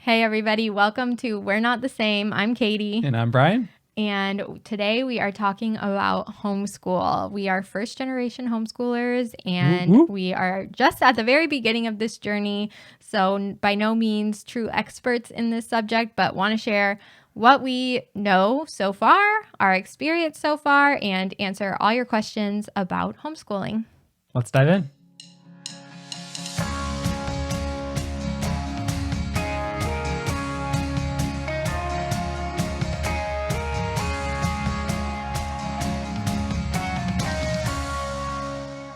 Hey, everybody. Welcome to We're Not the Same. I'm Katie. And I'm Brian. And today we are talking about homeschool. We are first generation homeschoolers and we are just at the very beginning of this journey. So by no means true experts in this subject, but want to share what we know so far, our experience so far, and answer all your questions about homeschooling. Let's dive in.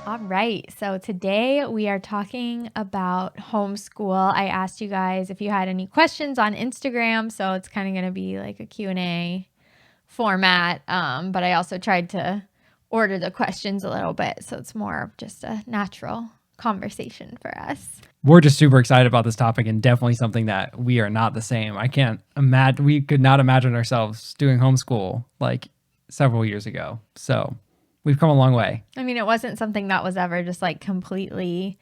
All right, so today we are talking about homeschool. I asked you guys if you had any questions on Instagram, so it's kind of going to be like a Q&A format, but I also tried to order the questions a little bit, so it's more of just a natural conversation for us. We're just super excited about this topic and definitely something that we are not the same. I can't imagine, we could not imagine ourselves doing homeschool like several years ago, so we've come a long way. I mean, it wasn't something that was ever just like completely,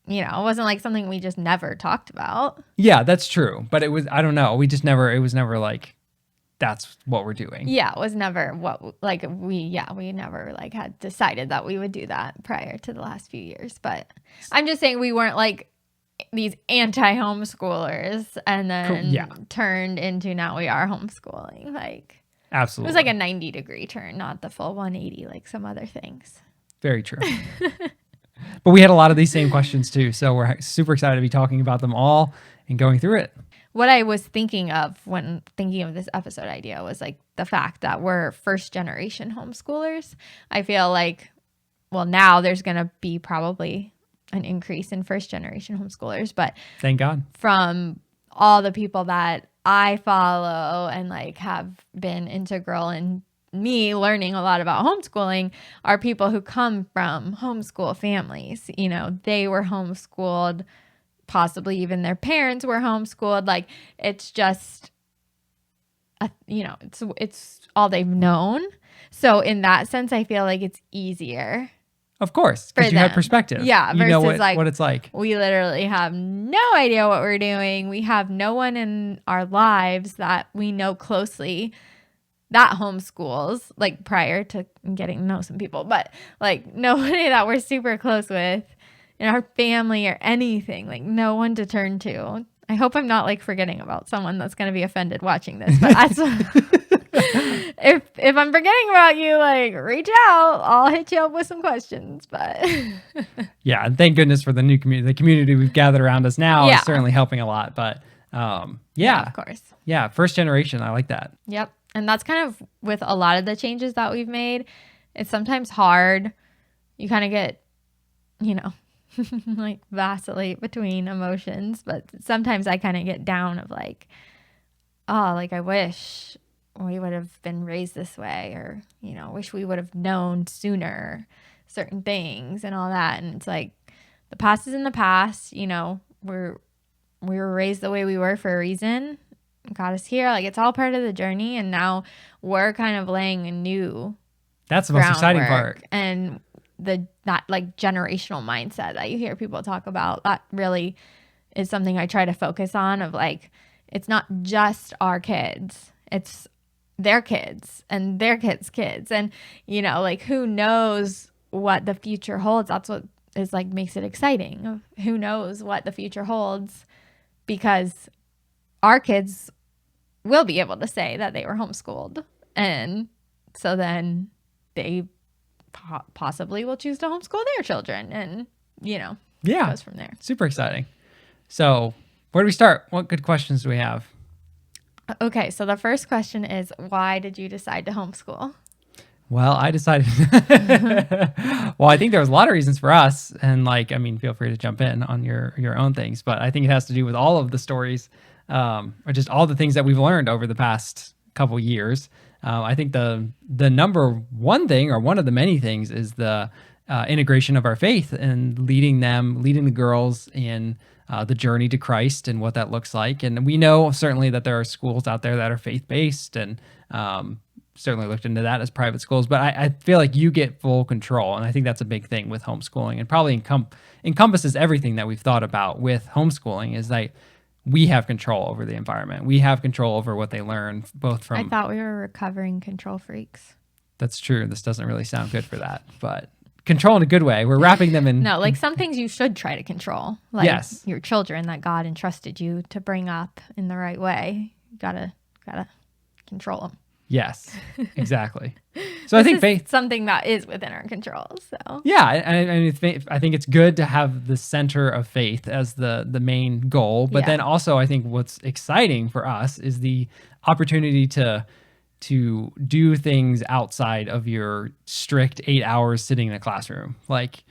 it wasn't like something we just never talked about. Yeah, that's true. But it was, I don't know. It was never like, that's what we're doing. Yeah, it was never we never like had decided that we would do that prior to the last few years. But I'm just saying we weren't like these anti-homeschoolers and then turned into now we are homeschooling. Like, absolutely. It was like a 90-degree turn, not the full 180 like some other things. Very true. But we had a lot of these same questions too. So we're super excited to be talking about them all and going through it. What I was thinking of when thinking of this episode idea was like the fact that we're first generation homeschoolers. I feel like, well, now there's going to be probably an increase in first generation homeschoolers, but thank God. From all the people that I follow and like have been integral in me learning a lot about homeschooling are people who come from homeschool families. They were homeschooled, possibly even their parents were homeschooled. Like it's just, it's all they've known. So in that sense, I feel like it's easier. Of course, because you have perspective. Yeah, you know what it's like. We literally have no idea what we're doing. We have no one in our lives that we know closely that homeschools, like prior to getting to know some people, but like nobody that we're super close with in our family or anything, like no one to turn to. I hope I'm not like forgetting about someone that's going to be offended watching this, but if I'm forgetting about you, like reach out, I'll hit you up with some questions, but yeah. And thank goodness for the new community, the community we've gathered around us now is certainly helping a lot, but yeah, of course. Yeah. First generation. I like that. Yep. And that's kind of with a lot of the changes that we've made. It's sometimes hard. You kind of get, like vacillate between emotions, but sometimes I kind of get down of like, oh, like I wish we would have been raised this way, or, wish we would have known sooner certain things and all that. And it's like the past is in the past, we were raised the way we were for a reason. Got us here. Like it's all part of the journey. And now we're kind of laying a new That's the most exciting part. And that like generational mindset that you hear people talk about, that really is something I try to focus on of like, it's not just our kids, it's their kids and their kids' kids. And, like who knows what the future holds. That's what is like makes it exciting. Who knows what the future holds, because our kids will be able to say that they were homeschooled. And so then they possibly will choose to homeschool their children, and it goes from there. Super exciting. So where do we start? What good questions do we have? Okay, so the first question is, why did you decide to homeschool? Well, I decided well, I think there was a lot of reasons for us, and feel free to jump in on your own things, but I think it has to do with all of the stories or just all the things that we've learned over the past couple years. I think the number one thing, or one of the many things, is the integration of our faith and leading the girls in the journey to Christ and what that looks like. And we know certainly that there are schools out there that are faith-based, and certainly looked into that as private schools. But I feel like you get full control, and I think that's a big thing with homeschooling, and probably encompasses everything that we've thought about with homeschooling, is that we have control over the environment. We have control over what they learn, both from. I thought we were recovering control freaks. That's true. This doesn't really sound good for that, but control in a good way. We're wrapping them in. No, like some things you should try to control. Like Yes. your children that God entrusted you to bring up in the right way. Gotta control them. Yes, exactly. So I think faith, something that is within our control. So yeah, I think it's good to have the center of faith as the main goal. But then also, I think what's exciting for us is the opportunity to do things outside of your strict 8 hours sitting in a classroom. Like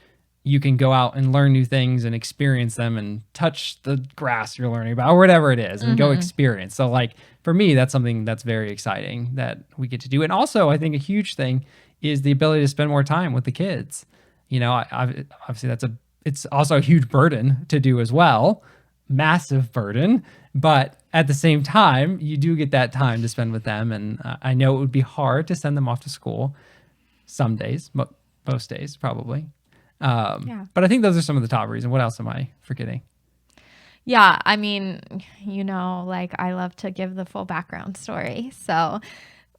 you can go out and learn new things and experience them and touch the grass you're learning about or whatever it is and go experience. So like for me, that's something that's very exciting that we get to do. And also I think a huge thing is the ability to spend more time with the kids. You know, obviously it's also a huge burden to do as well, massive burden, but at the same time, you do get that time to spend with them. And I know it would be hard to send them off to school some days, most days probably. But I think those are some of the top reasons. What else am I forgetting? Yeah, I mean, you know, like I love to give the full background story. So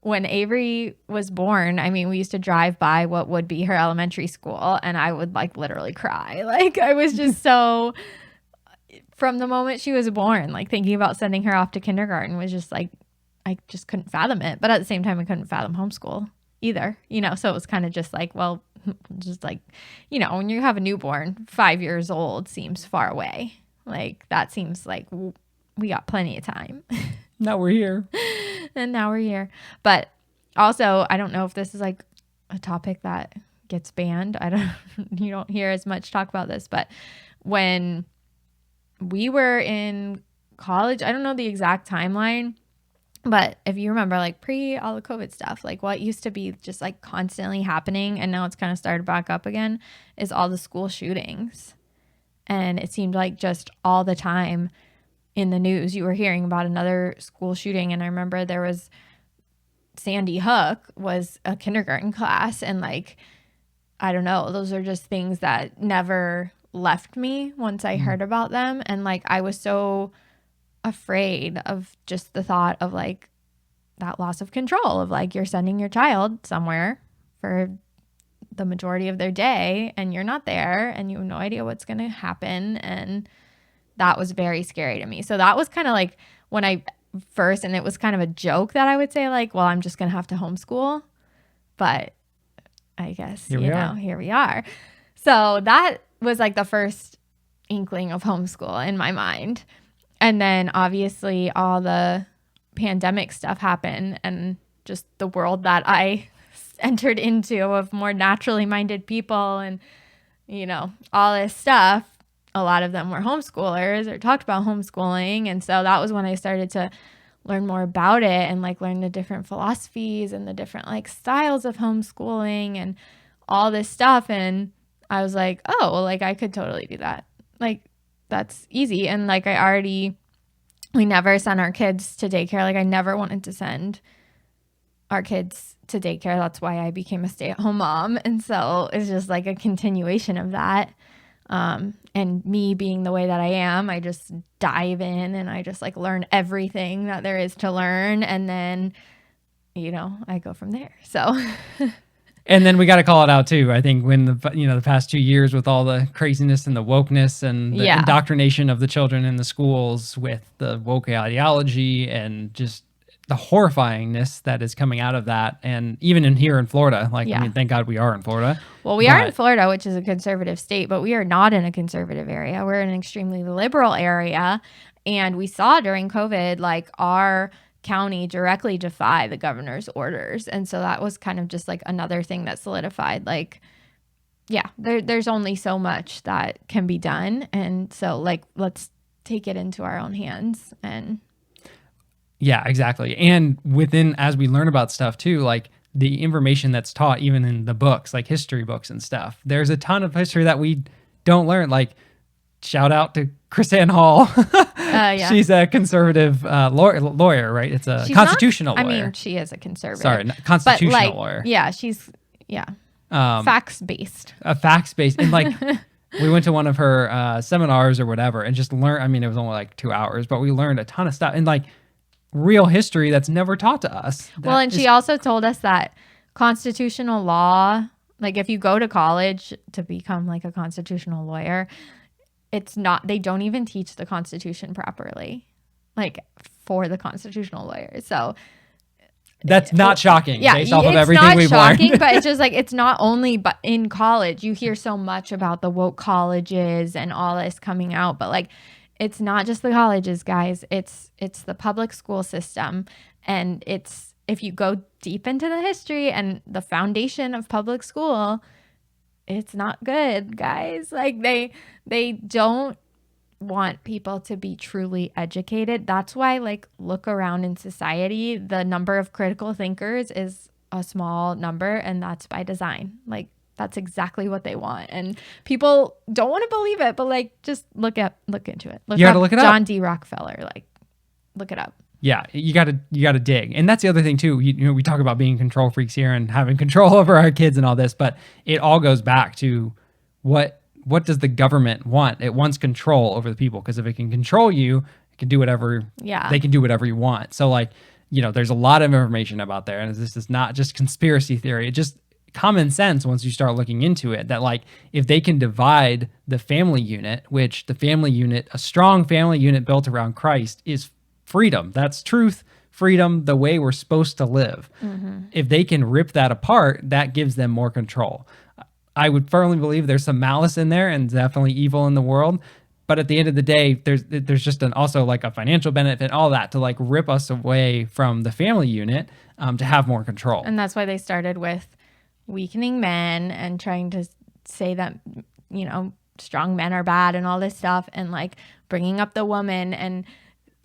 when Avery was born, I mean, we used to drive by what would be her elementary school and I would like literally cry. Like I was just so, from the moment she was born, like thinking about sending her off to kindergarten was just like, I just couldn't fathom it. But at the same time, I couldn't fathom homeschool either, you know? So it was kind of just like, well, just like, you know, when you have a newborn, 5 years old seems far away. Like that seems like we got plenty of time. Now we're here. And now we're here. But also, I don't know if this is like a topic that gets banned. You don't hear as much talk about this, but when we were in college, I don't know the exact timeline, but if you remember like pre all the COVID stuff, like what used to be just like constantly happening and now it's kind of started back up again is all the school shootings. And it seemed like just all the time in the news, you were hearing about another school shooting. And I remember there was Sandy Hook was a kindergarten class. And like, I don't know, those are just things that never left me once I heard about them. And like, I was so afraid of just the thought of like that loss of control of like, you're sending your child somewhere for the majority of their day and you're not there and you have no idea what's going to happen. And that was very scary to me. So that was kind of like when I first, and it was kind of a joke that I would say like, well, I'm just going to have to homeschool. But I guess, here we are. So that was like the first inkling of homeschool in my mind. And then obviously all the pandemic stuff happened and just the world that I entered into of more naturally minded people and, you know, all this stuff. A lot of them were homeschoolers or talked about homeschooling. And so that was when I started to learn more about it and like learn the different philosophies and the different like styles of homeschooling and all this stuff. And I was like, oh, well, like I could totally do that. Like that's easy. And like we never sent our kids to daycare. Like I never wanted to send our kids to daycare. That's why I became a stay-at-home mom. And so it's just like a continuation of that. And me being the way that I am, I just dive in and I just like learn everything that there is to learn. And then, you know, I go from there. So. And then we got to call it out too. I think when the past 2 years with all the craziness and the wokeness and the indoctrination of the children in the schools with the woke ideology and just the horrifyingness that is coming out of that. And even here in Florida, I mean, thank God we are in Florida. Well, we are in Florida, which is a conservative state, but we are not in a conservative area. We're in an extremely liberal area. And we saw during COVID, like our county directly defy the governor's orders. And so that was kind of just like another thing that solidified, like, yeah, there's only so much that can be done. And so like, let's take it into our own hands and yeah, exactly. And as we learn about stuff too, like the information that's taught even in the books, like history books and stuff, there's a ton of history that we don't learn. Like shout out to Chris Ann Hall. She's a conservative lawyer, right? It's a constitutional lawyer. I mean, she is a conservative. Sorry, constitutional lawyer. Yeah, she's facts-based. Facts-based. And like We went to one of her seminars or whatever and just learned. I mean, it was only like 2 hours, but we learned a ton of stuff and like real history that's never taught to us. Well, and she also told us that constitutional law, like if you go to college to become like a constitutional lawyer, it's not, they don't even teach the Constitution properly, like for the constitutional lawyers. So that's not shocking. Yeah, based off of everything we've learned. But it's just like, it's not only but in college. You hear so much about the woke colleges and all this coming out, but like it's not just the colleges, guys. It's the public school system, and it's, if you go deep into the history and the foundation of public school, it's not good, guys. Like they don't want people to be truly educated. That's why, like, look around in society, the number of critical thinkers is a small number, and that's by design. Like, that's exactly what they want, and people don't want to believe it, but like, just look into it. You gotta look it up. John D. Rockefeller, like, look it up. Yeah, you gotta dig. And that's the other thing too. You know, we talk about being control freaks here and having control over our kids and all this, but it all goes back to what does the government want? It wants control over the people, because if it can control you, it can do whatever. Yeah, they can do whatever you want. So like, you know, there's a lot of information about there, and this is not just conspiracy theory. It just common sense once you start looking into it, that like if they can divide the family unit, which the family unit, a strong family unit built around Christ, is freedom. That's truth, freedom, the way we're supposed to live. Mm-hmm. If they can rip that apart, that gives them more control. I would firmly believe there's some malice in there and definitely evil in the world. But at the end of the day, there's just also like a financial benefit, all that, to like rip us away from the family unit to have more control. And that's why they started with weakening men and trying to say that, you know, strong men are bad and all this stuff, and like bringing up the woman and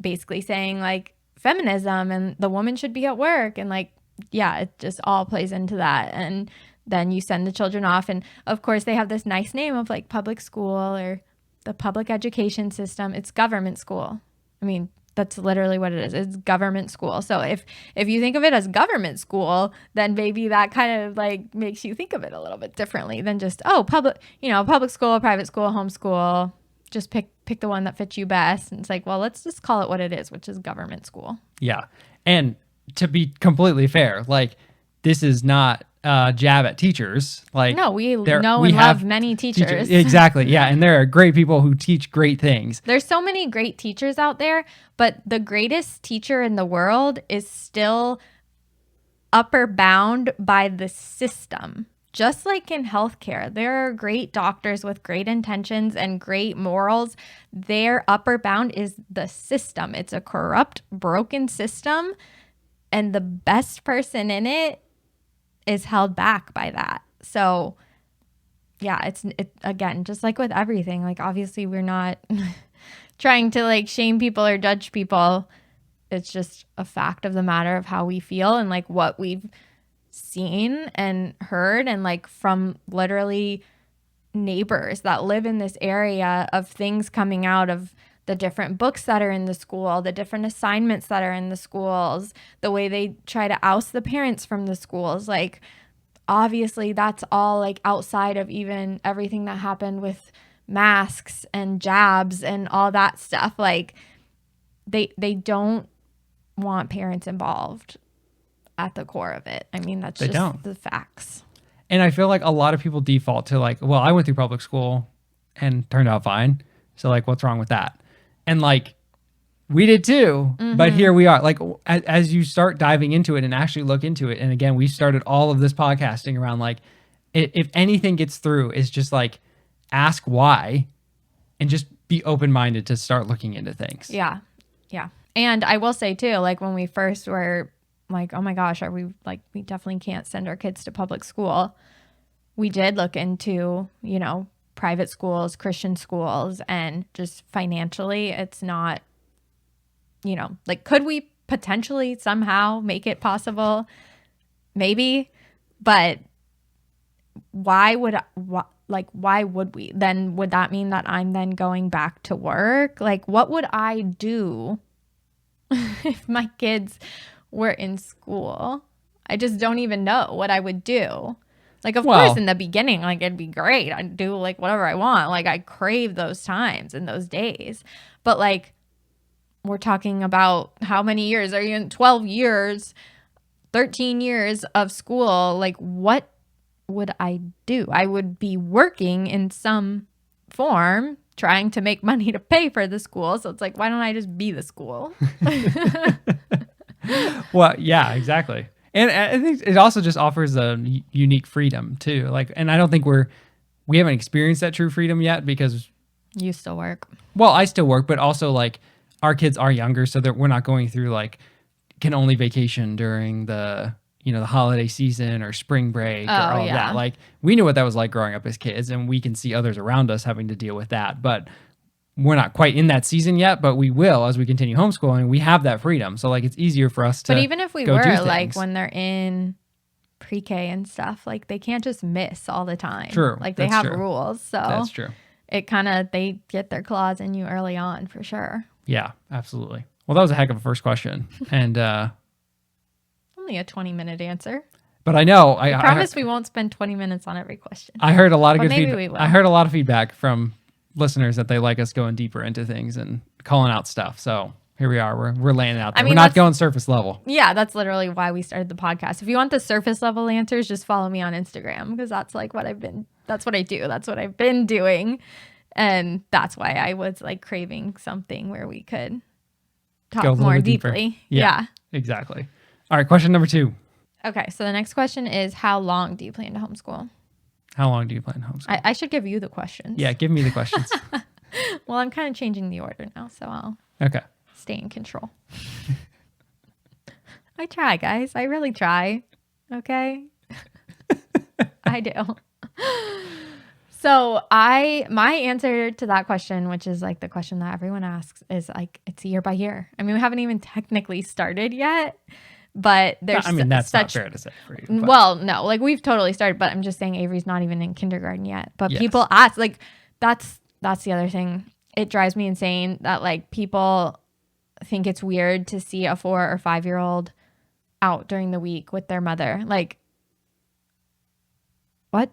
basically saying like feminism and the woman should be at work, and like, yeah, it just all plays into that. And then you send the children off, and of course they have this nice name of like public school or the public education system. It's government school. I mean, that's literally what it is. It's government school. So if you think of it as government school, then maybe that kind of like makes you think of it a little bit differently than just, oh, public school, private school, homeschool. Just pick the one that fits you best. And it's like, well, let's just call it what it is, which is government school. Yeah. And to be completely fair, like, this is not jab at teachers. Like, no, we love many teachers. Exactly. Yeah. And there are great people who teach great things. There's so many great teachers out there, but the greatest teacher in the world is still upper bound by the system. Just like in healthcare, there are great doctors with great intentions and great morals. Their upper bound is the system. It's a corrupt, broken system, and the best person in it is held back by that. So, yeah, it's again, just like with everything. Like, obviously, we're not trying to like shame people or judge people. It's just a fact of the matter of how we feel and like what we've seen and heard, and like from literally neighbors that live in this area, of things coming out of the different books that are in the school, the different assignments that are in the schools, the way they try to oust the parents from the schools. Like, obviously that's all like outside of even everything that happened with masks and jabs and all that stuff. Like, they don't want parents involved at the core of it. I mean, that's the facts. And I feel like a lot of people default to like, well, I went through public school and turned out fine, so like, what's wrong with that? And like, we did too, but here we are. Like, as you start diving into it and actually look into it, and again, we started all of this podcasting around like, if anything gets through, is just like, ask why, and just be open-minded to start looking into things. Yeah. And I will say too, like, when we first were like, oh my gosh, we definitely can't send our kids to public school, we did look into, you know, private schools, Christian schools, and just financially, it's not, you know, like, could we potentially somehow make it possible? Maybe, but why would we? Then would that mean that I'm then going back to work? Like, what would I do if my kids were in school? I just don't even know what I would do. Like, of Well- course, in the beginning, like, it'd be great. I'd do, like, whatever I want. Like, I crave those times and those days. But, like, we're talking about how many years? Are you in 12 years, 13 years of school? Like, what would I do? I would be working in some form, trying to make money to pay for the school. So it's like, why don't I just be the school? Well, yeah, exactly. And I think it also just offers a unique freedom too. Like, and I don't think we haven't experienced that true freedom yet because, You still work. well, I still work, but also like our kids are younger, so that we're not going through like can only vacation during the the holiday season or spring break or all of that. Like we knew what that was like growing up as kids, and we can see others around us having to deal with that, but we're not quite in that season yet, but we will as we continue homeschooling. We have that freedom. So like it's easier for us to But even if we go do were, like things. when they're in pre-K and stuff, like they can't just miss all the time. True, Like they that's have true. rules. So That's true. it kind of, they get their claws in you early on for sure. Yeah, absolutely. Well, that was a heck of a first question. And Only a 20-minute answer. but I know I promise we won't spend 20 minutes on every question. I heard a lot of But good maybe feedback. we will. I heard a lot of feedback from listeners that they like us going deeper into things and calling out stuff. So here we are. We're laying it out there. mean, We're not that's- going surface level. Yeah, that's literally why we started the podcast. If you want the surface level answers, just follow me on Instagram because that's like that's what I do. That's what I've been doing. And that's why I was like craving something where we could Go a talk little more bit deeper. deeply. Yeah. Exactly. All right. Question number 2. Okay. So the next question is, how long do you plan to homeschool? How long do you plan to homeschool? I should give you the questions. Yeah. Give me the questions. Well, I'm kind of changing the order now, so I'll Okay. stay in control. I try, guys. I really try. Okay. I do. So my answer to that question, which is like the question that everyone asks, is like it's year by year. I mean, we haven't even technically started yet, but there's that's such not fair to say for you. but- well, no, like we've totally started, but I'm just saying Avery's not even in kindergarten yet. But Yes. people ask, like that's the other thing. It drives me insane that like people think it's weird to see a 4 or 5-year-old out during the week with their mother. Like, what?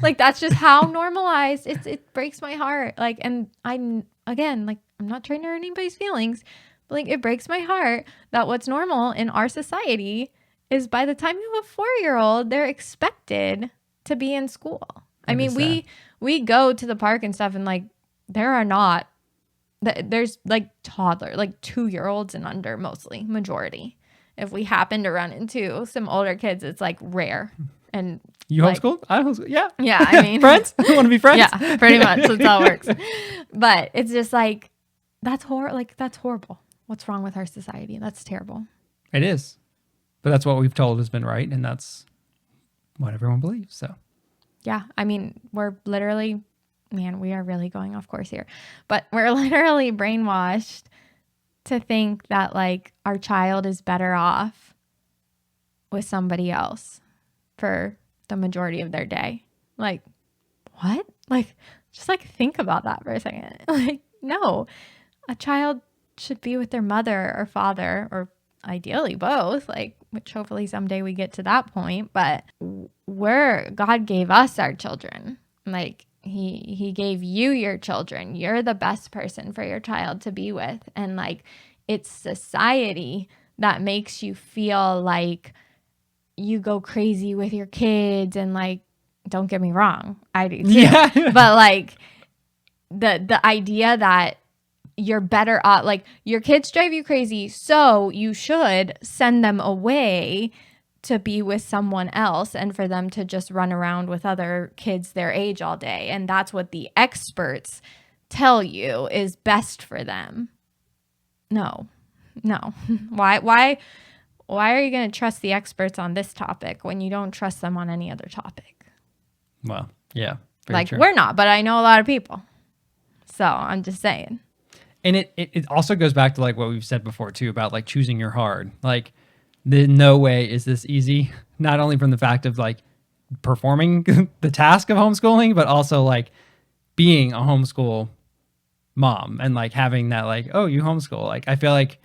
Like that's just how normalized. It breaks my heart. Like, and I'm not trying to hurt anybody's feelings, but like it breaks my heart that what's normal in our society is by the time you have a 4-year-old, they're expected to be in school. I mean, we go to the park and stuff, and like there's like toddler, like 2-year-olds and under, mostly majority. If we happen to run into some older kids, it's like rare. And You like, homeschool? I homeschool. Yeah. Yeah, I mean, friends? Want to be friends? yeah, pretty much. That's how it works. But it's just like that's horrible. What's wrong with our society? That's terrible. It is. But that's what we've told has been right, and that's what everyone believes. So Yeah, I mean, we're literally, man, we are really going off course here, but we're literally brainwashed to think that like our child is better off with somebody else for the majority of their day. Like, what? Like, just like think about that for a second. Like, no, a child should be with their mother or father, or ideally both, like, which hopefully someday we get to that point. But God gave us our children. Like, he gave you your children. You're the best person for your child to be with. And like, it's society that makes you feel like you go crazy with your kids. And like, don't get me wrong, I do too. Yeah. But like the idea that you're better off, like your kids drive you crazy, so you should send them away to be with someone else and for them to just run around with other kids their age all day. And that's what the experts tell you is best for them. No. Why are you going to trust the experts on this topic when you don't trust them on any other topic? Well, yeah. Like, true. we're not, but I know a lot of people. So I'm just saying. And it also goes back to like what we've said before too about like choosing your hard. Like, no way is this easy. Not only from the fact of like performing the task of homeschooling, but also like being a homeschool mom and like having that like, oh, you homeschool. Like, I feel like,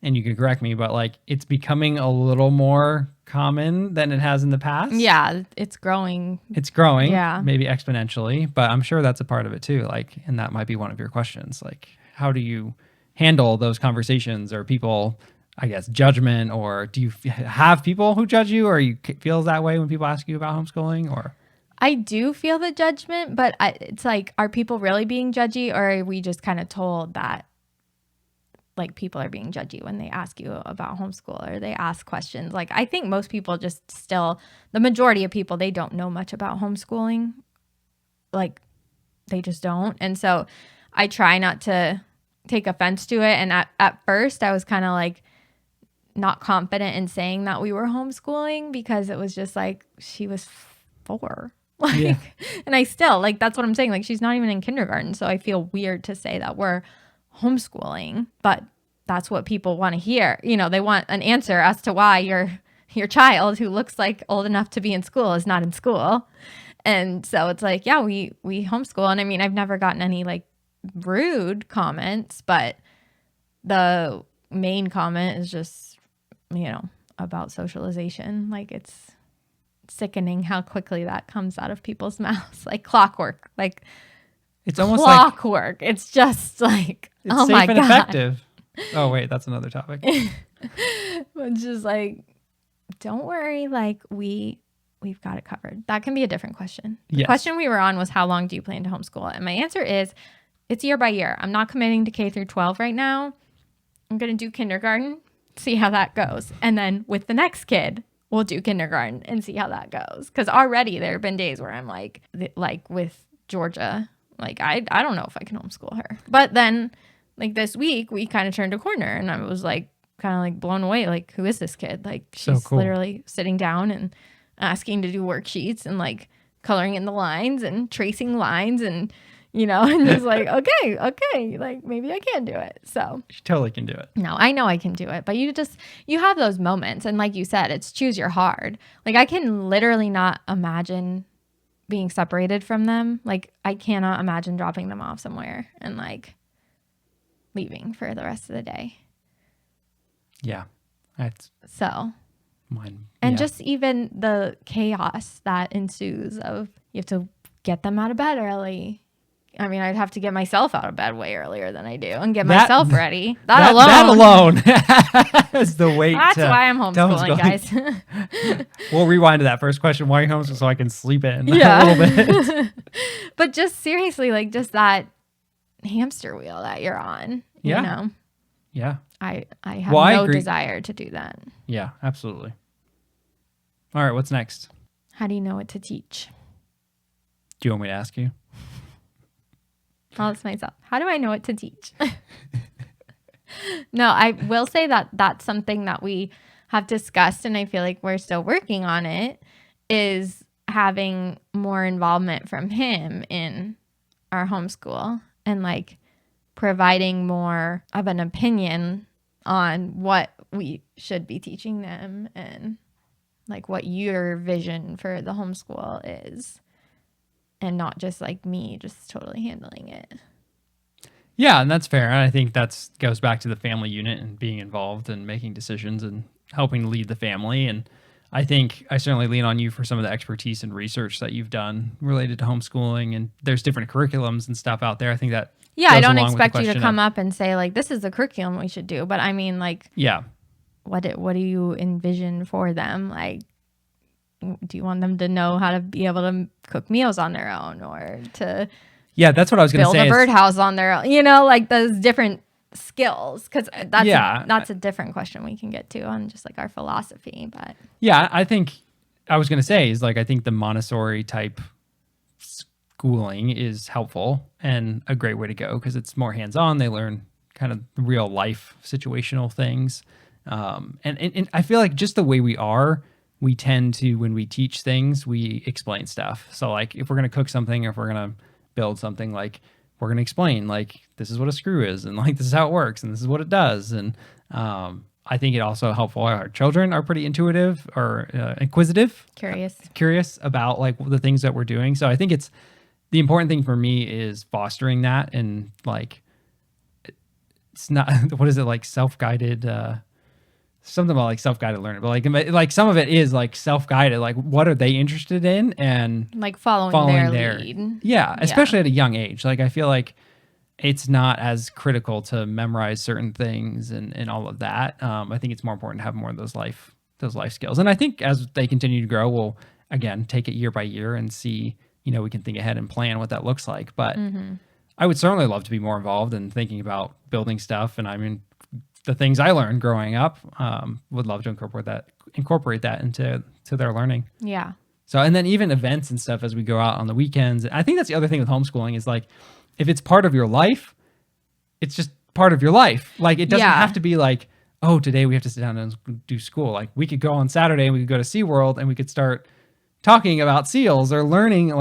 and you can correct me, but like it's becoming a little more common than it has in the past. Yeah, it's growing. It's growing, Yeah. maybe exponentially, but I'm sure that's a part of it too. Like, and that might be one of your questions. Like, how do you handle those conversations or people, I guess, judgment, or do you have people who judge you, or you feel that way when people ask you about homeschooling, or? I do feel the judgment, but it's like, are people really being judgy, or are we just kind of told that like people are being judgy when they ask you about homeschool or they ask questions? Like, I think most people just still, the majority of people, they don't know much about homeschooling. Like, they just don't. And so I try not to take offense to it. And at first I was kind of like not confident in saying that we were homeschooling, because it was just like, she was 4. Like, Yeah. and I still, like, that's what I'm saying. Like, she's not even in kindergarten. So I feel weird to say that we're homeschooling, but that's what people want to hear. You know, they want an answer as to why your child, who looks like old enough to be in school, is not in school. And so it's like, yeah, we homeschool. And I mean, I've never gotten any like rude comments, but the main comment is just, you know, about socialization. Like, it's sickening how quickly that comes out of people's mouths, like clockwork. Like, It's almost clockwork. It's just like, it's oh safe my and God. effective. Oh wait, that's another topic. It's just like, don't worry, like we've got it covered. That can be a different question. The Yes. question we were on was, how long do you plan to homeschool? And my answer is, it's year by year. I'm not committing to K through 12 right now. I'm going to do kindergarten, see how that goes. And then with the next kid, we'll do kindergarten and see how that goes. Because already there have been days where I'm like with Georgia, like, I don't know if I can homeschool her. But then, like, this week, we kind of turned a corner, and I was, like, kind of, like, blown away. Like, who is this kid? Like, So she's cool. literally sitting down and asking to do worksheets and, like, coloring in the lines and tracing lines and, you know, and just like, okay, like, maybe I can do it. So You totally can do it. no, I know I can do it, but you have those moments. And like you said, it's choose your hard. Like, I can literally not imagine being separated from them. Like, I cannot imagine dropping them off somewhere and like leaving for the rest of the day. Yeah. That's So, mine. and Yeah. just even the chaos that ensues of, you have to get them out of bed early. I mean, I'd have to get myself out of bed way earlier than I do and get myself ready. That alone is the weight. That's why I'm homeschooling, homeschooling. guys. We'll rewind to that first question. Why are you homeschooling? So I can sleep in Yeah. a little bit. But just seriously, like, just that hamster wheel that you're on, Yeah. you know, Yeah. I have Well, I no agree. desire to do that. Yeah, absolutely. All right. What's next? How do you know what to teach? Do you want me to ask you? I'll ask myself. How do I know what to teach? No, I will say that that's something that we have discussed, and I feel like we're still working on it, is having more involvement from him in our homeschool and like providing more of an opinion on what we should be teaching them and like what your vision for the homeschool is, and not just like me just totally handling it. Yeah, and that's fair. And I think that goes back to the family unit and being involved and making decisions and helping lead the family. And I think I certainly lean on you for some of the expertise and research that you've done related to homeschooling. And there's different curriculums and stuff out there. I think that Yeah, I goes don't along with the expect you to question come of- up and say like, this is the curriculum we should do. But I mean, like, Yeah. what do you envision for them? Like, do you want them to know how to be able to cook meals on their own, or to Yeah, that's what I was going to build say. a birdhouse on their own? You know, like those different skills. Because that's a different question we can get to on just like our philosophy. But Yeah, I think I was going to say is like, I think the Montessori type schooling is helpful and a great way to go because it's more hands-on. They learn kind of real life situational things. And I feel like just the way we tend to, when we teach things, we explain stuff. So like if we're going to cook something, or if we're going to build something, like we're going to explain like, this is what a screw is, and like, this is how it works, and this is what it does. And I think it also helpful. Our children are pretty intuitive or inquisitive, curious about like the things that we're doing. So I think the important thing for me is fostering that, and like, it's not, what is it, like self-guided something about like self-guided learning, but like some of it is like self-guided. Like what are they interested in and Like following their lead. Yeah, especially at a young age. Like I feel like it's not as critical to memorize certain things and all of that. I think it's more important to have more of those life skills. And I think as they continue to grow, we'll again take it year by year and see, we can think ahead and plan what that looks like. But I would certainly love to be more involved in thinking about building stuff. And I mean, the things I learned growing up, would love to incorporate that into their learning. Yeah. So, and then even events and stuff as we go out on the weekends. I think that's the other thing with homeschooling is like, if it's part of your life, it's just part of your life. Like it doesn't have to be like, oh, today we have to sit down and do school. Like we could go on Saturday and we could go to SeaWorld and we could start talking about seals or learning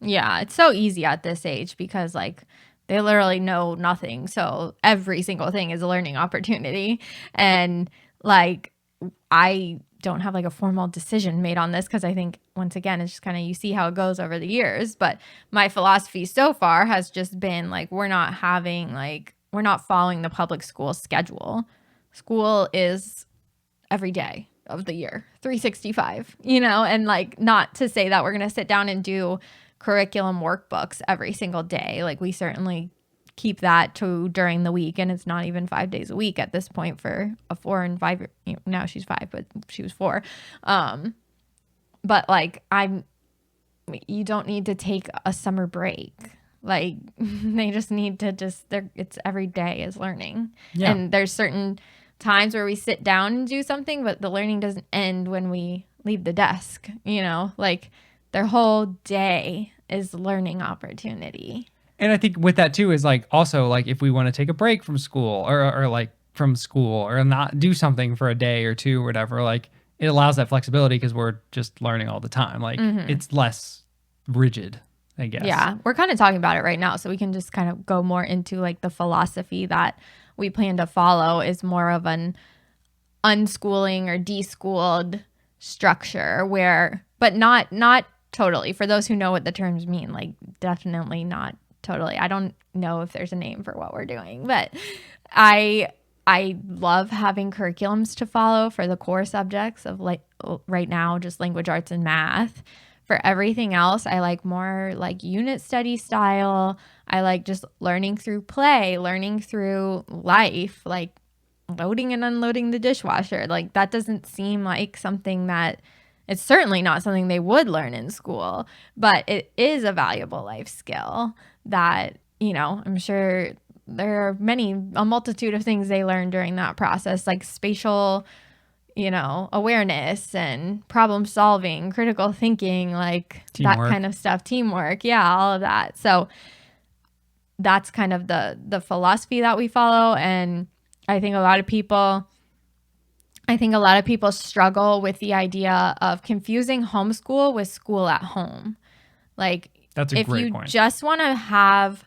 Yeah, it's so easy at this age because like they literally know nothing. So every single thing is a learning opportunity. And like I don't have like a formal decision made on this because I think once again it's just kind of you see how it goes over the years. But my philosophy so far has just been like we're not following the public school schedule. School is every day of the year, 365, and like not to say that we're going to sit down and do curriculum workbooks every single day. Like we certainly keep that to during the week, and it's not even 5 days a week at this point for a 4 and 5. Now she's 5, but she was 4. But like you don't need to take a summer break. Like they just need to it's every day is learning. Yeah. And there's certain times where we sit down and do something, but the learning doesn't end when we leave the desk, like their whole day is learning opportunity. And I think with that too is like also like if we want to take a break from school or like from school or not do something for a day or two or whatever, like it allows that flexibility because we're just learning all the time. Like it's less rigid, I guess. Yeah, we're kind of talking about it right now, so we can just kind of go more into like the philosophy that we plan to follow is more of an unschooling or deschooled structure but not totally. For those who know what the terms mean, like definitely not totally. I don't know if there's a name for what we're doing, but I love having curriculums to follow for the core subjects of like right now, just language arts and math. For everything else, I like more like unit study style. I like just learning through play, learning through life, like loading and unloading the dishwasher. Like that doesn't seem like something that it's certainly not something they would learn in school, but it is a valuable life skill that, I'm sure there are a multitude of things they learn during that process, like spatial awareness and problem solving, critical thinking, like teamwork. That kind of stuff, teamwork. Yeah, all of that. So that's kind of the philosophy that we follow. And I think a lot of people struggle with the idea of confusing homeschool with school at home. Like that's a great point. If you just want to have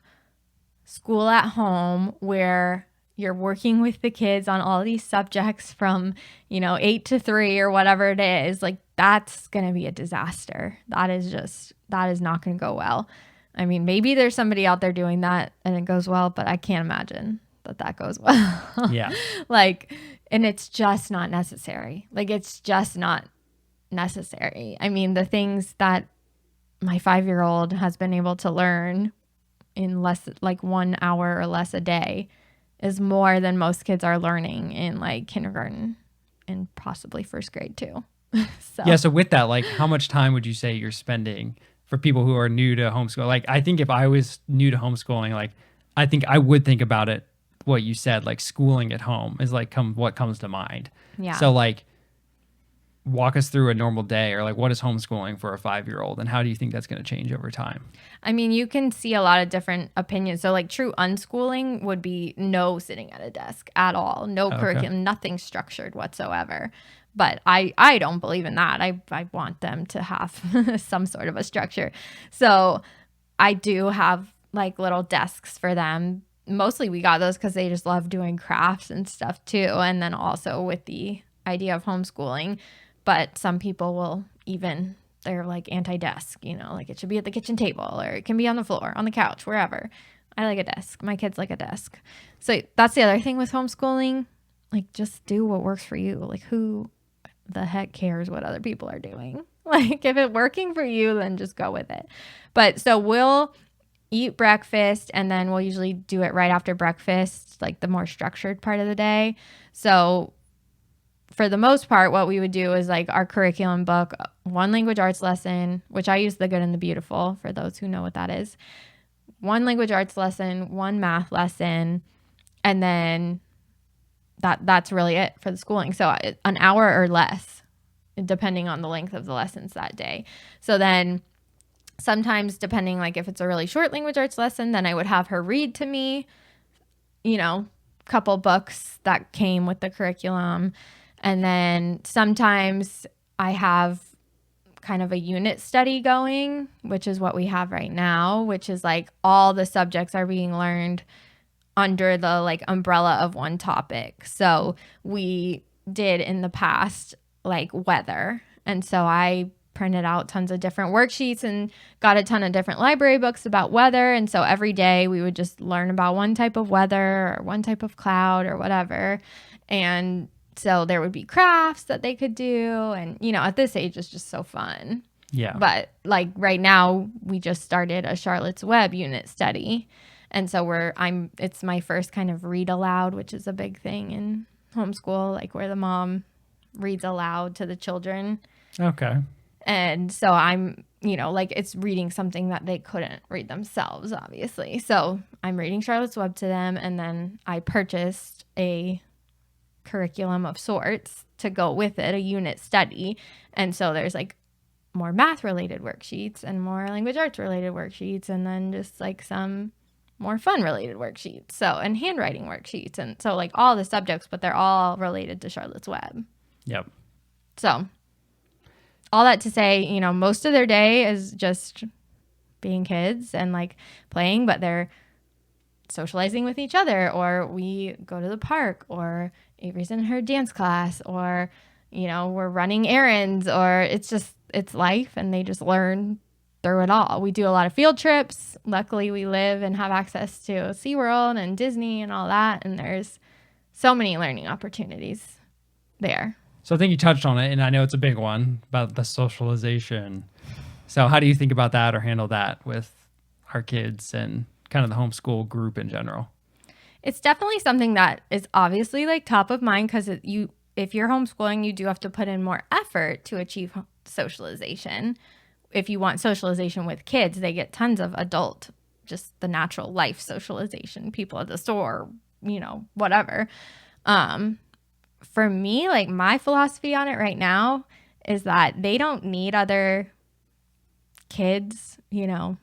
school at home where you're working with the kids on all these subjects from, 8 to 3 or whatever it is, like that's going to be a disaster. That is not going to go well. I mean, maybe there's somebody out there doing that and it goes well, but I can't imagine that goes well. Yeah. And it's just not necessary. Like, it's just not necessary. I mean, the things that my 5-year-old has been able to learn in less, like 1 hour or less a day is more than most kids are learning in like kindergarten and possibly first grade too. So with that, like how much time would you say you're spending for people who are new to homeschool? Like, I think if I was new to homeschooling, like I think I would think about it, what you said, like schooling at home is like what comes to mind. Yeah. So like walk us through a normal day, or like what is homeschooling for a 5-year-old and how do you think that's going to change over time? I mean, you can see a lot of different opinions. So like true unschooling would be no sitting at a desk at all, no curriculum, nothing structured whatsoever. But I don't believe in that. I want them to have some sort of a structure. So I do have like little desks for them. Mostly we got those because they just love doing crafts and stuff too. And then also with the idea of homeschooling. But some people will they're like anti-desk, like it should be at the kitchen table or it can be on the floor, on the couch, wherever. I like a desk. My kids like a desk. So that's the other thing with homeschooling. like, just do what works for you. Like, who the heck cares what other people are doing? Like, if it's working for you, then just go with it. But so we'll eat breakfast, and then we'll usually do it right after breakfast, like the more structured part of the day. So for the most part, what we would do is like our curriculum book, one language arts lesson, which I use the Good and the Beautiful for those who know what that is, one language arts lesson, one math lesson, and then that's really it for the schooling. So an hour or less, depending on the length of the lessons that day. So then sometimes, depending, like if it's a really short language arts lesson, then I would have her read to me, you know, a couple books that came with the curriculum. And then sometimes I have kind of a unit study going, which is what we have right now, which is like all the subjects are being learned under the like umbrella of one topic. So we did in the past like weather. And so I printed out tons of different worksheets and got a ton of different library books about weather. And so every day we would just learn about one type of weather or one type of cloud or whatever. And so there would be crafts that they could do. And, you know, at this age, it's just so fun. Yeah. But like right now, we just started a Charlotte's Web unit study. And so it's my first kind of read aloud, which is a big thing in homeschool, like where the mom reads aloud to the children. Okay. And so I'm, you know, like it's reading something that they couldn't read themselves, obviously. So I'm reading Charlotte's Web to them. And then I purchased a curriculum of sorts to go with it, a unit study. And so there's like more math related worksheets and more language arts related worksheets, and then just like some more fun related worksheets. So, and handwriting worksheets. And so like all the subjects, but they're all related to Charlotte's Web. Yep. So all that to say, you know, most of their day is just being kids and like playing, but they're socializing with each other, or we go to the park, or Avery's in her dance class, or, you know, we're running errands, or it's life, and they just learn through it all. We do a lot of field trips. Luckily, we live and have access to SeaWorld and Disney and all that, and there's so many learning opportunities there. So I think you touched on it, and I know it's a big one about the socialization. So how do you think about that or handle that with our kids and kind of the homeschool group in general? It's definitely something that is obviously like top of mind, because if you're homeschooling, you do have to put in more effort to achieve socialization. If you want socialization with kids, they get tons of adult, just the natural life socialization, people at the store, you know, whatever. For me, like my philosophy on it right now is that they don't need other kids, you know,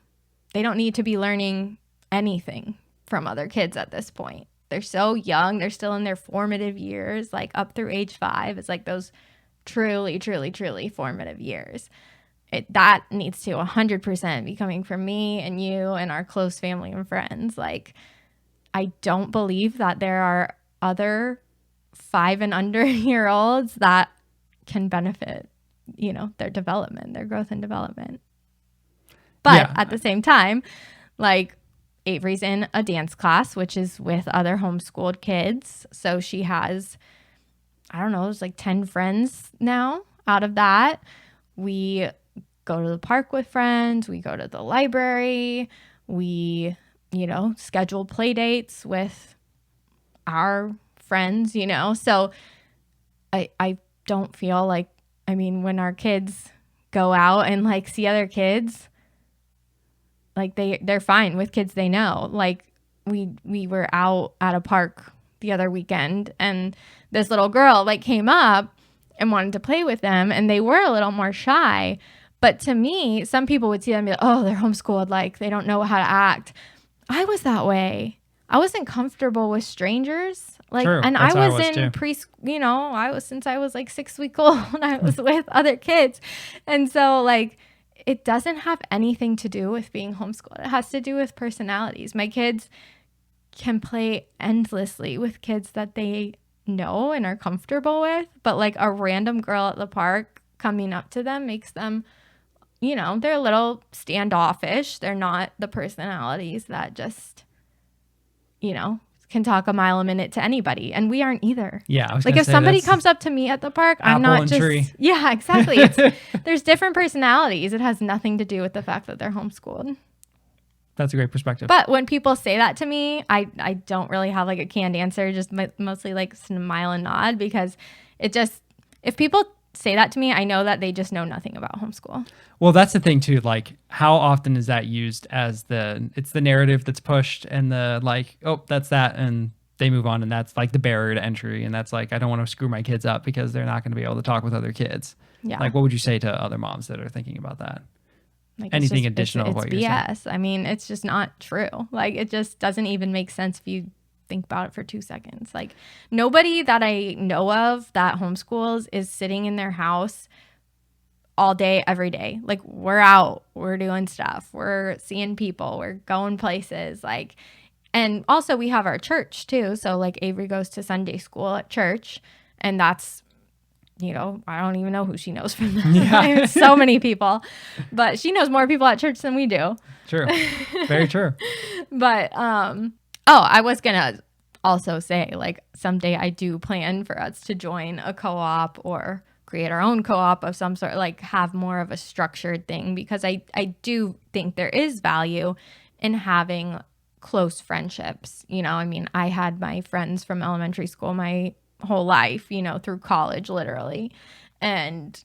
they don't need to be learning anything from other kids at this point. They're so young. They're still in their formative years, like up through age 5. It's like those truly, truly, truly formative years. That needs to 100% be coming from me and you and our close family and friends. Like, I don't believe that there are other 5 and under year olds that can benefit, you know, their development, their growth and development. But at the same time, like Avery's in a dance class, which is with other homeschooled kids. So she has, I don't know, there's like 10 friends now out of that. We go to the park with friends. We go to the library. We, you know, schedule play dates with our friends, you know. So I don't feel like, I mean, when our kids go out and like see other kids, like they're fine with kids they know. Like we were out at a park the other weekend, and this little girl like came up and wanted to play with them, and they were a little more shy. But to me, some people would see them and be like, oh, they're homeschooled, like they don't know how to act. I was that way. I wasn't comfortable with strangers. Like, True. and That's I how I was was in too. you know, since I was like 6 weeks old, and I was with other kids. And so like, it doesn't have anything to do with being homeschooled. It has to do with personalities. My kids can play endlessly with kids that they know and are comfortable with, but like a random girl at the park coming up to them makes them, you know, they're a little standoffish. They're not the personalities that just, you know, can talk a mile a minute to anybody, and we aren't either. Yeah, I was like gonna if say somebody that's comes up to me at the park, I'm apple not and just tree. yeah, exactly. There's different personalities. It has nothing to do with the fact that they're homeschooled. That's a great perspective. But when people say that to me, I don't really have like a canned answer, just mostly like smile and nod, because if people say that to me, I know that they just know nothing about homeschool. Well, that's the thing too. Like, how often is that used as it's the narrative that's pushed, and the like, oh, that's that, and they move on, and that's like the barrier to entry, and that's like, I don't want to screw my kids up because they're not going to be able to talk with other kids. Yeah. Like, what would you say to other moms that are thinking about that? Like Anything additional to what you're saying? BS. I mean, it's just not true. Like, it just doesn't even make sense if you think about it for 2 seconds. Like, nobody that I know of that homeschools is sitting in their house all day, every day. Like, we're out, we're doing stuff, we're seeing people, we're going places. Like, and also we have our church too. So like Avery goes to Sunday school at church, and that's, I don't even know who she knows from that. Yeah. So many people, but she knows more people at church than we do. True. Very true. But, I was going to also say, like, someday I do plan for us to join a co-op or create our own co-op of some sort, like have more of a structured thing, because I do think there is value in having close friendships. I mean, I had my friends from elementary school my whole life, through college, literally. And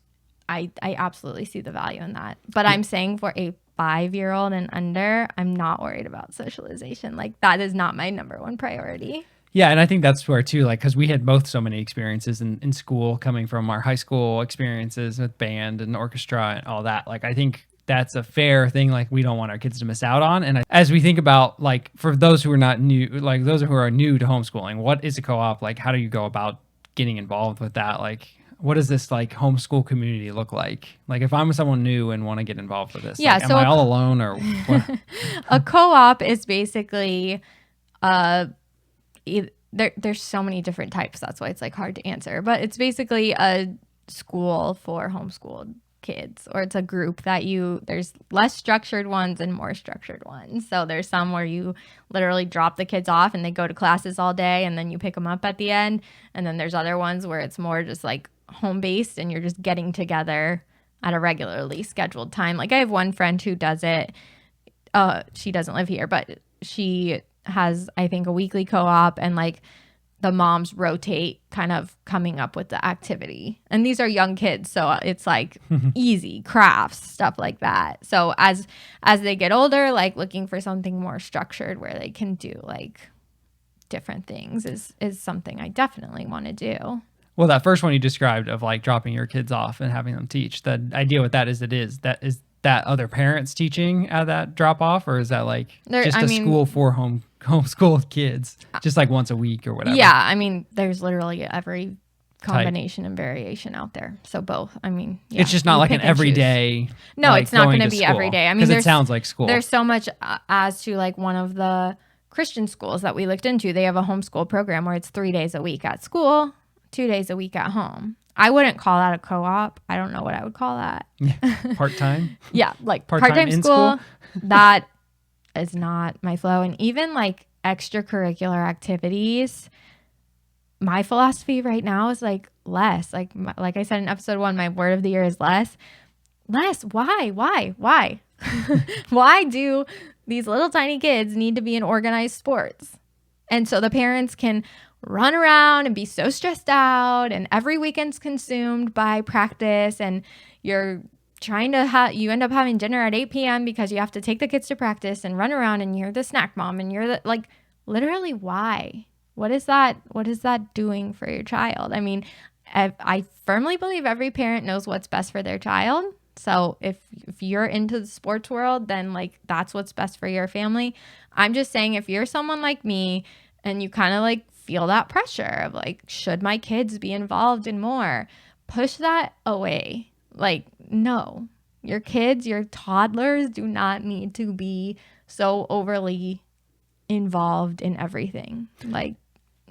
I absolutely see the value in that. But I'm saying for a 5-year-old and under, I'm not worried about socialization. Like, that is not my number one priority. Yeah, and I think that's where too, like, because we had both so many experiences in school, coming from our high school experiences with band and orchestra and all that. Like, I think that's a fair thing. Like, we don't want our kids to miss out on. And as we think about, like, for those who are not new, like those who are new to homeschooling, what is a co-op? Like, how do you go about getting involved with that? Like, what does this like homeschool community look like? Like, if I'm someone new and want to get involved with this, yeah, like, am I all alone or what? A co-op is basically there's so many different types. That's why it's like hard to answer. But it's basically a school for homeschooled kids, or it's a group that there's less structured ones and more structured ones. So there's some where you literally drop the kids off and they go to classes all day, and then you pick them up at the end. And then there's other ones where it's more just like home based, and you're just getting together at a regularly scheduled time. Like, I have one friend who does it. She doesn't live here, but she has, I think, a weekly co-op, and like the moms rotate kind of coming up with the activity. And these are young kids, so it's like easy crafts, stuff like that. So as they get older, like looking for something more structured where they can do like different things is something I definitely want to do. Well, that first one you described of like dropping your kids off and having them teach, the idea with that is that other parents teaching at that drop off, or is that like school for homeschooled kids, just like once a week or whatever? Yeah, I mean, there's literally every combination and variation out there. So both. I mean, yeah, it's just not like an everyday. No, like, it's not going to be every day. I mean, it sounds like school. There's so much as to like one of the Christian schools that we looked into. They have a homeschool program where it's 3 days a week at school, 2 days a week at home. I wouldn't call that a co-op. I don't know what I would call that. Part-time? Yeah, like part-time school. That is not my flow. And even like extracurricular activities, my philosophy right now is like less. Like I said in episode 1, my word of the year is less. Less. Why? Why do these little tiny kids need to be in organized sports? And so the parents can run around and be so stressed out, and every weekend's consumed by practice, and you're trying to you end up having dinner at 8 p.m. because you have to take the kids to practice and run around, and you're the snack mom, and you're the, like, literally, why? What is that doing for your child? I mean, I firmly believe every parent knows what's best for their child. So if you're into the sports world, then like that's what's best for your family. I'm just saying, if you're someone like me and you kind of like feel that pressure of like, should my kids be involved in more? Push that away. Like, no, your kids, your toddlers do not need to be so overly involved in everything. Like,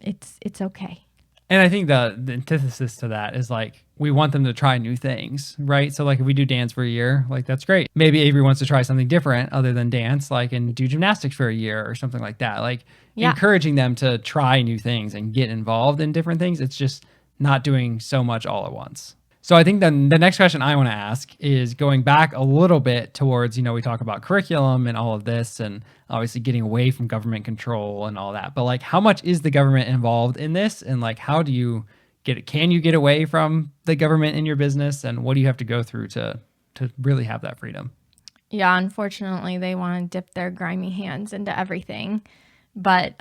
it's okay. And I think the antithesis to that is like we want them to try new things, right? So like if we do dance for a year, like that's great. Maybe Avery wants to try something different other than dance, like and do gymnastics for a year or something like that. Like Yeah. encouraging them to try new things and get involved in different things. It's just not doing so much all at once. So I think then the next question I want to ask is going back a little bit towards, we talk about curriculum and all of this and obviously getting away from government control and all that. But like how much is the government involved in this? And like how do you get it? Can you get away from the government in your business? And what do you have to go through to really have that freedom? Yeah, unfortunately, they want to dip their grimy hands into everything. But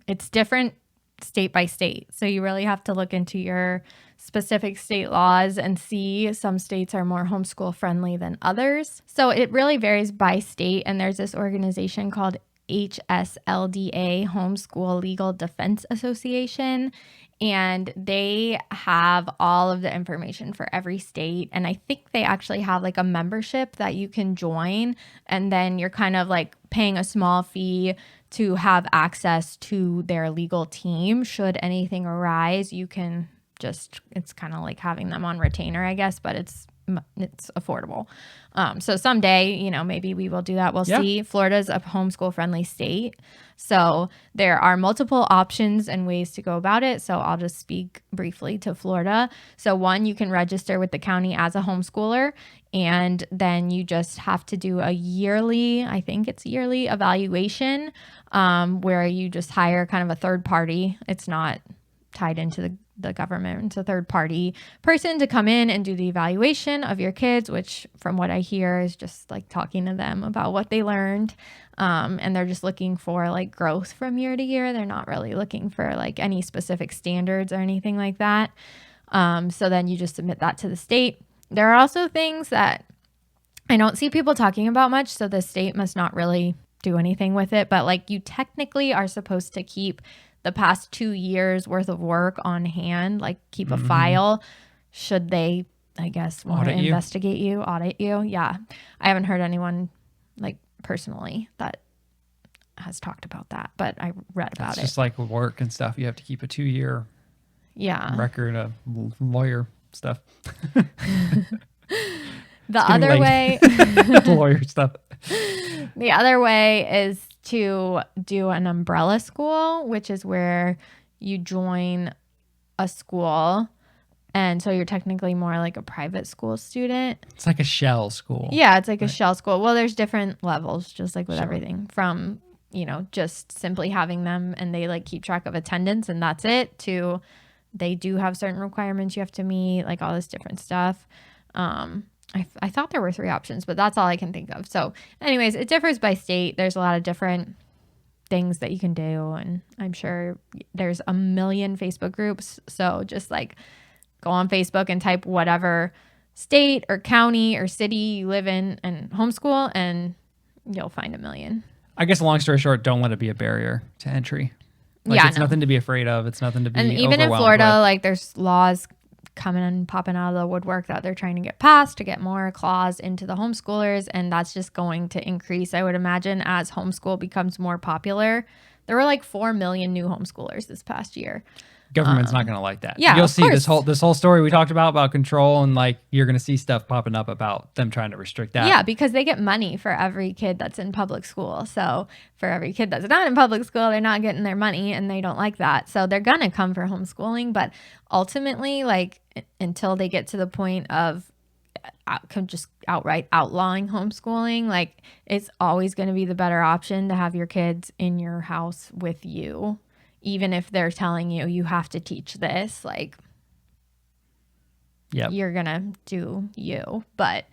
it's different state by state. So you really have to look into your specific state laws and see some states are more homeschool friendly than others. So it really varies by state. And there's this organization called HSLDA, Homeschool Legal Defense Association. And they have all of the information for every state. And I think they actually have like a membership that you can join. And then you're kind of like paying a small fee to have access to their legal team. Should anything arise, you can it's kind of like having them on retainer, I guess, but it's affordable. So someday, maybe we will do that. We'll see. Florida's a homeschool friendly state. So there are multiple options and ways to go about it. So I'll just speak briefly to Florida. So one, you can register with the county as a homeschooler, and then you just have to do a yearly, I think it's yearly evaluation, where you just hire kind of a third party. It's not tied into the government. It's a third party person to come in and do the evaluation of your kids, which from what I hear is just like talking to them about what they learned. And they're just looking for like growth from year to year. They're not really looking for like any specific standards or anything like that. So then you just submit that to the state. There are also things that I don't see people talking about much. So the state must not really do anything with it. But like you technically are supposed to keep the past 2 years worth of work on hand, like keep a file should they, I guess, want to investigate you, audit you. Yeah. I haven't heard anyone like personally that has talked about that, but I read about it. It's just like work and stuff. You have to keep a 2-year record of lawyer stuff. The other way, lawyer stuff. The other way is to do an umbrella school, which is where you join a school. And so you're technically more like a private school student. It's like a shell school. Yeah, it's like a shell school. Well, there's different levels, just like with everything, from, just simply having them and they like keep track of attendance and that's it, to they do have certain requirements you have to meet, like all this different stuff. I thought there were 3 options, but that's all I can think of. So anyways, it differs by state. There's a lot of different things that you can do. And I'm sure there's a million Facebook groups. So just like go on Facebook and type whatever state or county or city you live in and homeschool, and you'll find a million. I guess long story short, don't let it be a barrier to entry. It's nothing to be afraid of. It's nothing to be And even in Florida, like there's laws coming and popping out of the woodwork that they're trying to get passed to get more claws into the homeschoolers, and that's just going to increase, I would imagine, as homeschool becomes more popular. There were like 4 million new homeschoolers this past year. Government's not going to like that. Yeah, you'll see this whole story we talked about control, and like you're going to see stuff popping up about them trying to restrict that. Yeah, because they get money for every kid that's in public school. So for every kid that's not in public school, they're not getting their money, and they don't like that. So they're going to come for homeschooling, but ultimately, like until they get to the point of just outright outlawing homeschooling, like it's always going to be the better option to have your kids in your house with you. Even if they're telling you have to teach this, like, you're going to do you. But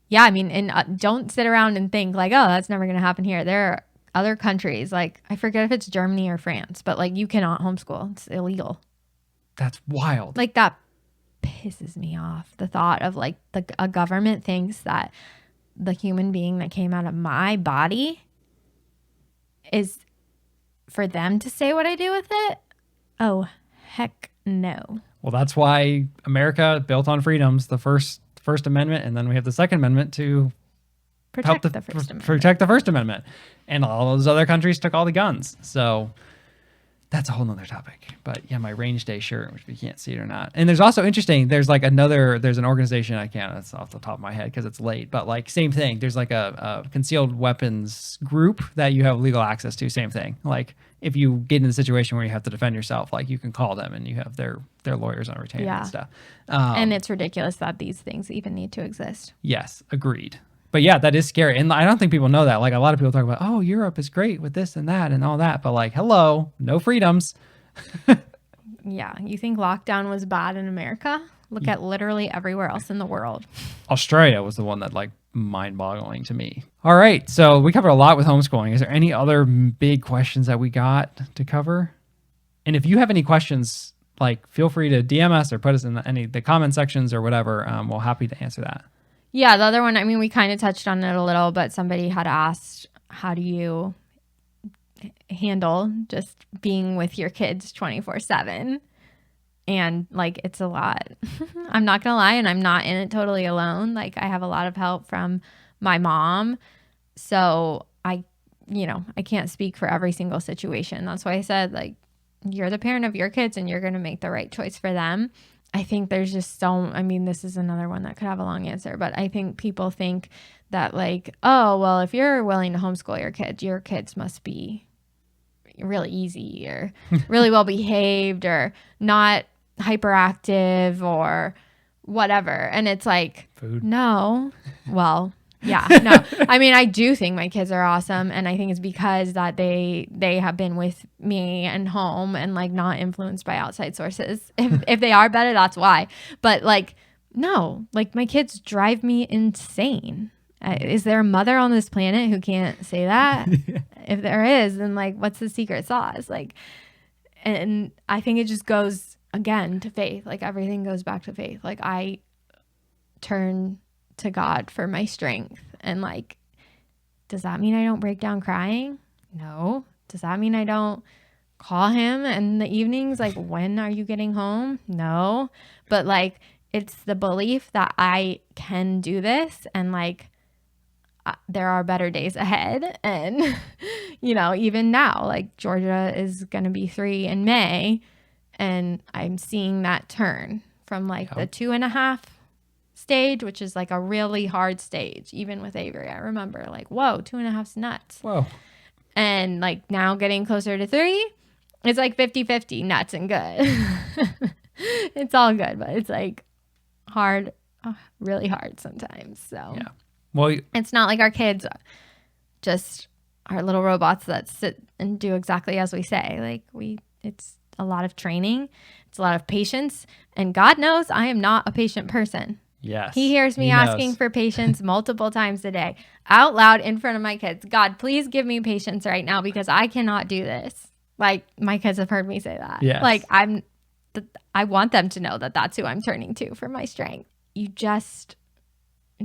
yeah, I mean, and don't sit around and think like, oh, that's never going to happen here. There are other countries, like I forget if it's Germany or France, but like you cannot homeschool. It's illegal. That's wild. Like that pisses me off. The thought of like a government thinks that the human being that came out of my body is for them to say what I do with it? Oh, heck no. Well, that's why America built on freedoms, the First Amendment, and then we have the Second Amendment to protect the First Amendment. And all those other countries took all the guns. So That's a whole nother topic. But yeah, my range day shirt, which we can't see it or not. And there's also interesting, there's an organization, I can't, that's off the top of my head because it's late, but like same thing. There's like a concealed weapons group that you have legal access to, same thing. Like if you get in a situation where you have to defend yourself, like you can call them and you have their lawyers on retainer and stuff. And it's ridiculous that these things even need to exist. Yes, agreed. But yeah, that is scary. And I don't think people know that. Like a lot of people talk about, oh, Europe is great with this and that and all that. But like, hello, no freedoms. Yeah. You think lockdown was bad in America? Look at literally everywhere else in the world. Australia was the one that like mind-boggling to me. All right. So we covered a lot with homeschooling. Is there any other big questions that we got to cover? And if you have any questions, like feel free to DM us or put us in the comment sections or whatever. We're happy to answer that. Yeah, the other one, I mean, we kind of touched on it a little, but somebody had asked, how do you handle just being with your kids 24/7? And like, it's a lot. I'm not going to lie, and I'm not in it totally alone. Like, I have a lot of help from my mom. So I can't speak for every single situation. That's why I said, like, you're the parent of your kids and you're going to make the right choice for them. I think there's just this is another one that could have a long answer, but I think people think that like, oh, well, if you're willing to homeschool your kids must be really easy or really well behaved or not hyperactive or whatever. And it's like, food. No, well, yeah, no. I mean, I do think my kids are awesome, and I think it's because that they have been with me and home and like not influenced by outside sources. If they are better, that's why. But like, no, like my kids drive me insane. Is there a mother on this planet who can't say that? If there is, then like, what's the secret sauce? Like, and I think it just goes again to faith. Like everything goes back to faith. Like I turn to God for my strength. And like, does that mean I don't break down crying? No. Does that mean I don't call him in the evenings? Like, when are you getting home? No. But like, it's the belief that I can do this and like, there are better days ahead. And, even now, like Georgia is going to be 3 in May. And I'm seeing that turn from like the 2.5 stage, which is like a really hard stage, even with Avery. I remember like, whoa, 2.5's nuts. Whoa. And like now getting closer to 3, it's like 50-50 nuts and good. It's all good, but it's like hard, really hard sometimes. So yeah. Well, it's not like our kids just are little robots that sit and do exactly as we say. Like it's a lot of training. It's a lot of patience. And God knows I am not a patient person. Yes. He hears me asking for patience multiple times a day out loud in front of my kids. God, please give me patience right now because I cannot do this. Like my kids have heard me say that. Yes. Like I want them to know that that's who I'm turning to for my strength. You just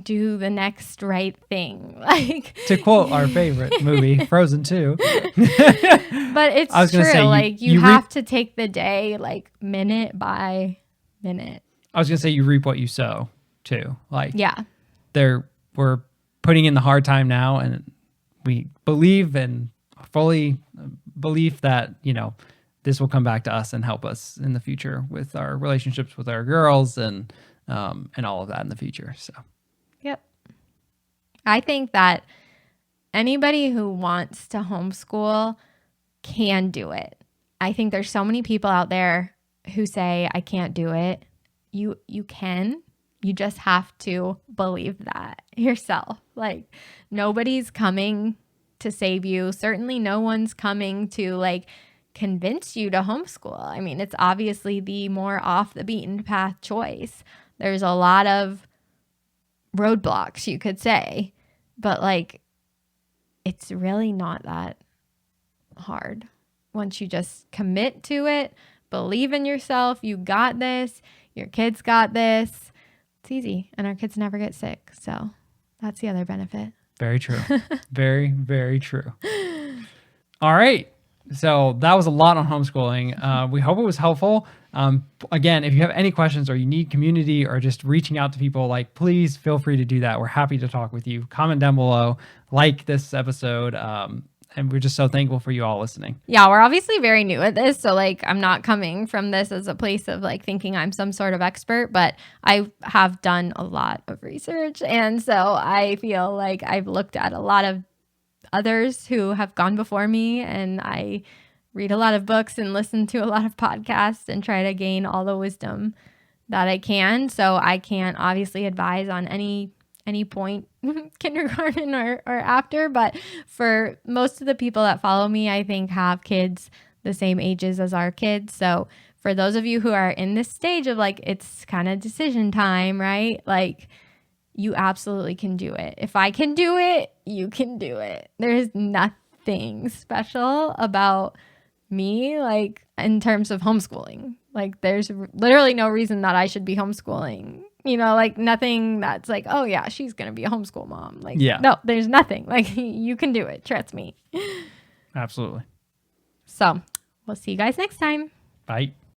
do the next right thing. Like to quote our favorite movie, Frozen 2. But it's true. Say, you have to take the day like minute by minute. I was going to say you reap what you sow too. Like yeah, we're putting in the hard time now, and we believe and fully believe that this will come back to us and help us in the future with our relationships with our girls and all of that in the future. So yep, I think that anybody who wants to homeschool can do it. I think there's so many people out there who say I can't do it. You can. You just have to believe that yourself. Like nobody's coming to save you. Certainly no one's coming to like convince you to homeschool. I mean, it's obviously the more off the beaten path choice. There's a lot of roadblocks, you could say, but like it's really not that hard once you just commit to it, believe in yourself. You got this. Your kids got this. It's easy, and our kids never get sick. So that's the other benefit. Very true. Very, very true. All right. So that was a lot on homeschooling. We hope it was helpful. Again, if you have any questions or you need community or just reaching out to people, like please feel free to do that. We're happy to talk with you. Comment down below, like this episode, And we're just so thankful for you all listening. Yeah, we're obviously very new at this. So, like, I'm not coming from this as a place of like thinking I'm some sort of expert, but I have done a lot of research. And so I feel like I've looked at a lot of others who have gone before me, and I read a lot of books and listen to a lot of podcasts and try to gain all the wisdom that I can. So I can't obviously advise on any point kindergarten or after, but for most of the people that follow me, I think have kids the same ages as our kids. So for those of you who are in this stage of like, it's kind of decision time, right? Like, you absolutely can do it. If I can do it, you can do it. There's nothing special about me, like, in terms of homeschooling. Like, there's literally no reason that I should be homeschooling. You know, like, nothing that's like, oh yeah, she's gonna be a homeschool mom. Like, no, there's nothing. Like, you can do it. Trust me. Absolutely. So we'll see you guys next time. Bye.